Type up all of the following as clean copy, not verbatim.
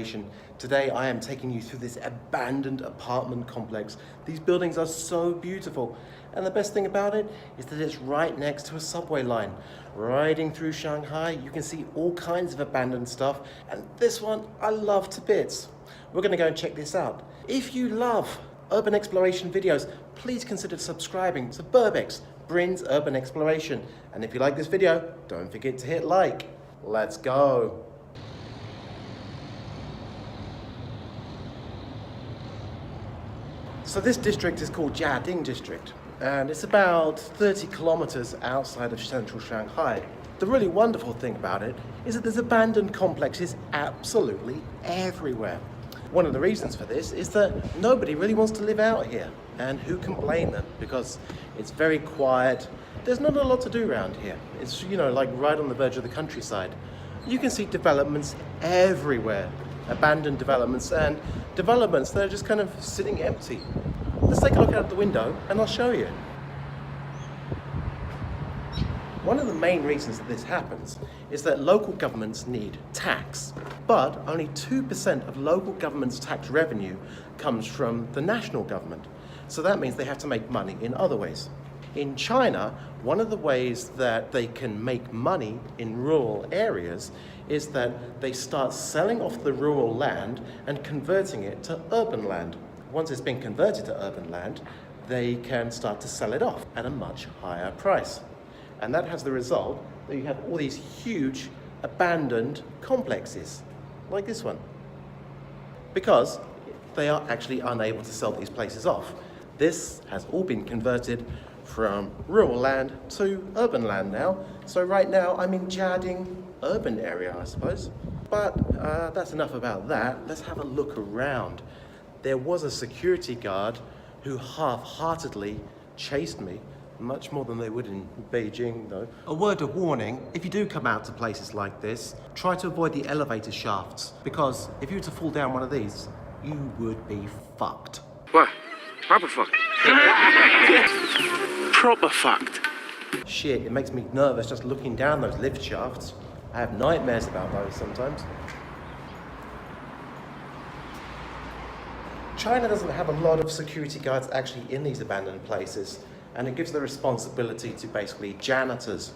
Exploration. Today I am taking you through this abandoned apartment complex. These buildings are so beautiful, and the best thing about it is that it's right next to a subway line. Riding through Shanghai, you can see all kinds of abandoned stuff, and this one I love to bits. We're going to go and check this out. If you love urban exploration videos, please consider subscribing to Burbex, Brin's Urban Exploration. And if you like this video, don't forget to hit like. Let's go. So this district is called Jiading district, and it's about 30 kilometers outside of central Shanghai. The really wonderful thing about it is that there's abandoned complexes absolutely everywhere. One of the reasons for this is that nobody really wants to live out here, and who can blame them, because it's very quiet. There's not a lot to do around here. It's, you know, like right on the verge of the countryside. You can see developments everywhere, abandoned developments and developments that are just kind of sitting empty. Let's take a look out the window and I'll show you. One of the main reasons that this happens is that local governments need tax, but only 2% of local government's tax revenue comes from the national government. So that means they have to make money in other ways. In China, one of the ways that they can make money in rural areas is that they start selling off the rural land and converting it to urban land. Once it's been converted to urban land, they can start to sell it off at a much higher price. And that has the result that you have all these huge abandoned complexes, like this one, because they are actually unable to sell these places off. This has all been converted from rural land to urban land now. So right now I'm in Jiading urban area, I suppose. But that's enough about that. Let's have a look around. There was a security guard who half-heartedly chased me, much more than they would in Beijing though. A word of warning, if you do come out to places like this, try to avoid the elevator shafts, because if you were to fall down one of these, you would be fucked. What? Proper fucked. Proper fucked. Shit, it makes me nervous just looking down those lift shafts. I have nightmares about those sometimes. China doesn't have a lot of security guards actually in these abandoned places, and it gives the responsibility to basically janitors.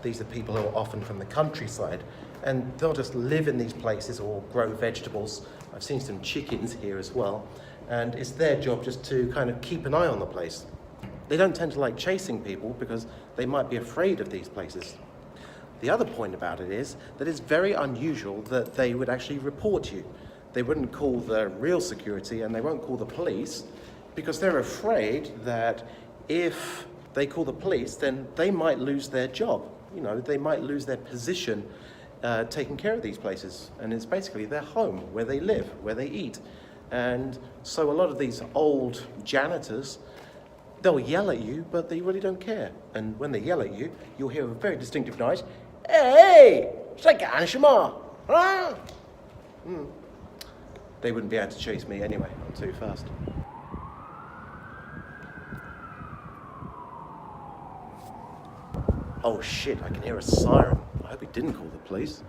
These are people who are often from the countryside, and they'll just live in these places or grow vegetables. I've seen some chickens here as well, and it's their job just to kind of keep an eye on the place. They don't tend to like chasing people because they might be afraid of these places. The other point about it is that it's very unusual that they would actually report you. They wouldn't call the real security and they won't call the police because they're afraid that if they call the police, then they might lose their job. You know, they might lose their position taking care of these places. And it's basically their home, where they live, where they eat. And so a lot of these old janitors, they'll yell at you, but they really don't care. And when they yell at you, you'll hear a very distinctive noise. Hey, 在干什么? They wouldn't be able to chase me anyway, I'm too fast. Oh shit, I can hear a siren. I hope he didn't call the police.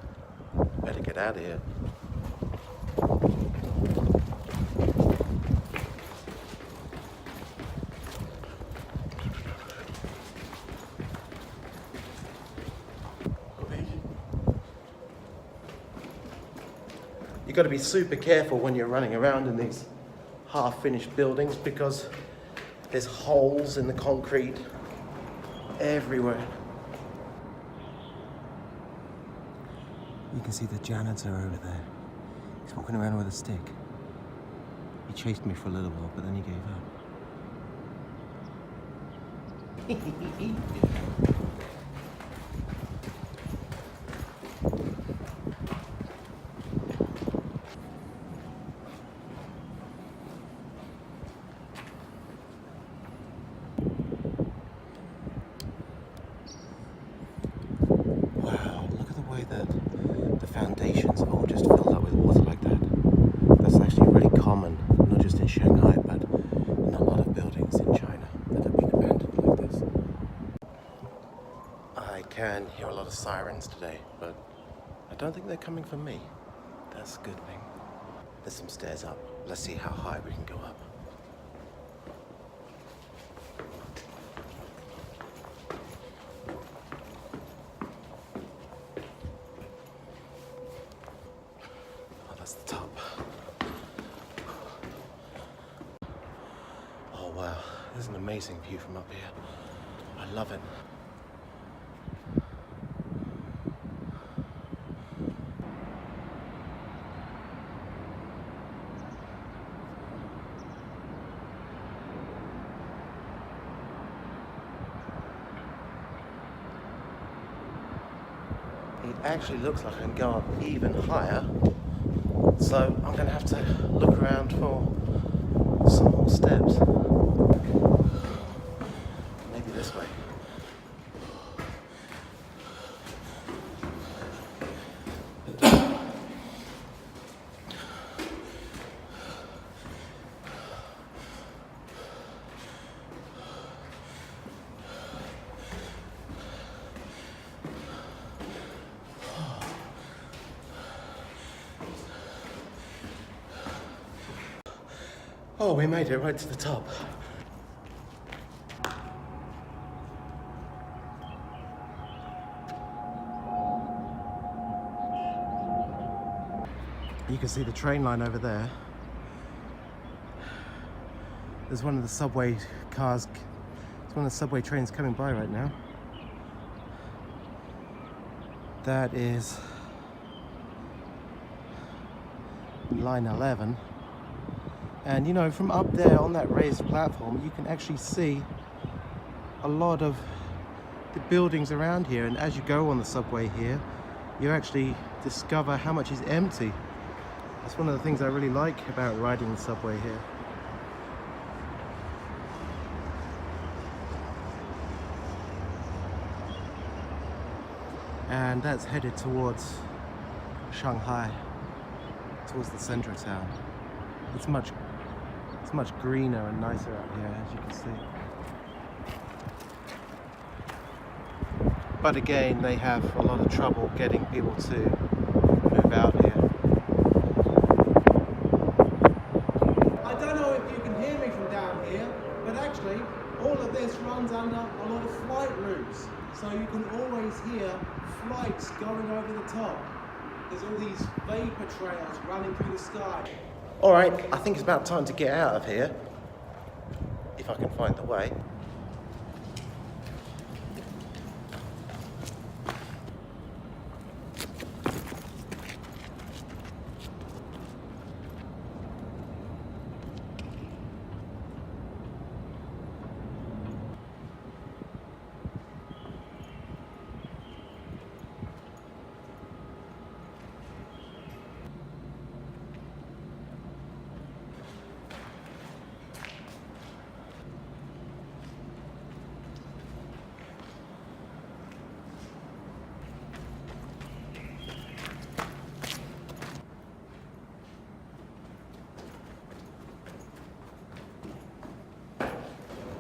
Better get out of here. You've got to be super careful when you're running around in these half-finished buildings because there's holes in the concrete everywhere. You can see the janitor over there. He's walking around with a stick. He chased me for a little while, but then he gave up. Wow, look at the way that the foundations have all just filled up with water like that. That's actually really common, not just in Shanghai, but in a lot of buildings in China that have been abandoned like this. I can hear a lot of sirens today, but I don't think they're coming for me. That's a good thing. There's some stairs up. Let's see how high we can go up. Oh, that's the top. Oh wow, there's an amazing view from up here. I love it. It actually looks like I can go up even higher, so I'm going to have to look around for some more steps. Maybe this way. Oh, we made it right to the top. You can see the train line over there. There's one of the subway cars, it's one of the subway trains coming by right now. That is line 11. And you know, from up there on that raised platform, you can actually see a lot of the buildings around here. And as you go on the subway here, you actually discover how much is empty. That's one of the things I really like about riding the subway here. And that's headed towards Shanghai, towards the center of town. It's much greener and nicer out here, as you can see. But again, they have a lot of trouble getting people to move out here. I don't know if you can hear me from down here, but actually all of this runs under a lot of flight routes. So you can always hear flights going over the top. There's all these vapor trails running through the sky. All right, I think it's about time to get out of here, if I can find the way.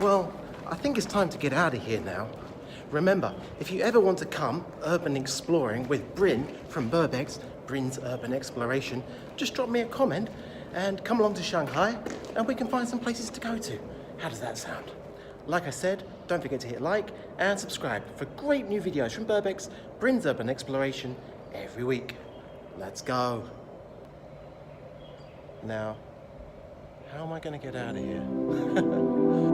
Well, I think it's time to get out of here now. Remember, if you ever want to come urban exploring with Brin from Burbex, Brin's Urban Exploration, just drop me a comment and come along to Shanghai and we can find some places to go to. How does that sound? Like I said, don't forget to hit like and subscribe for great new videos from Burbex, Brin's Urban Exploration every week. Let's go. Now, how am I going to get out of here?